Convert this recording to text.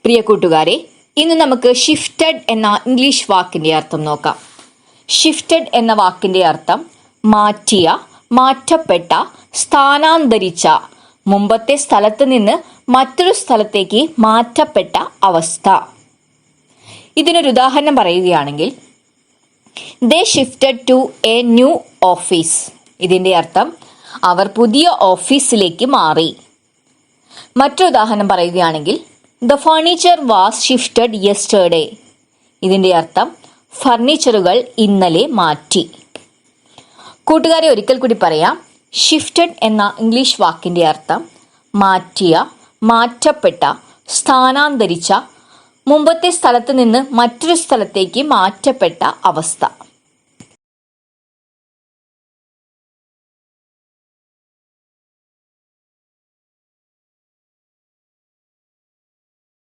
പ്രിയ കൂട്ടുകാരെ, ഇന്ന് നമുക്ക് ഷിഫ്റ്റഡ് എന്ന ഇംഗ്ലീഷ് വാക്കിന്റെ അർത്ഥം നോക്കാം. ഷിഫ്റ്റഡ് എന്ന വാക്കിന്റെ അർത്ഥം മാറ്റിയ, മാറ്റപ്പെട്ട, സ്ഥാനാന്തരിച്ച, മുമ്പത്തെ സ്ഥലത്ത് നിന്ന് മറ്റൊരു സ്ഥലത്തേക്ക് മാറ്റപ്പെട്ട അവസ്ഥ. ഇതിനൊരു ഉദാഹരണം പറയുകയാണെങ്കിൽ, they shifted to a new office. ഇതിന്റെ അർത്ഥം അവർ പുതിയ ഓഫീസിലേക്ക് മാറി. മറ്റൊരു ഉദാഹരണം പറയുകയാണെങ്കിൽ, the furniture was shifted yesterday. ഇതിന്റെ അർത്ഥം ഫർണിച്ചറുകൾ ഇന്നലെ മാറ്റി. കൂട്ടുകാരെ, ഒരിക്കൽ കൂടി പറയാം. ഷിഫ്റ്റഡ് എന്ന ഇംഗ്ലീഷ് വാക്കിന്റെ അർത്ഥം മാറ്റിയ, മാറ്റപ്പെട്ട, സ്ഥാനാന്തരിച്ച, മുമ്പത്തെ സ്ഥലത്ത് നിന്ന് മറ്റൊരു സ്ഥലത്തേക്ക് മാറ്റപ്പെട്ട അവസ്ഥ.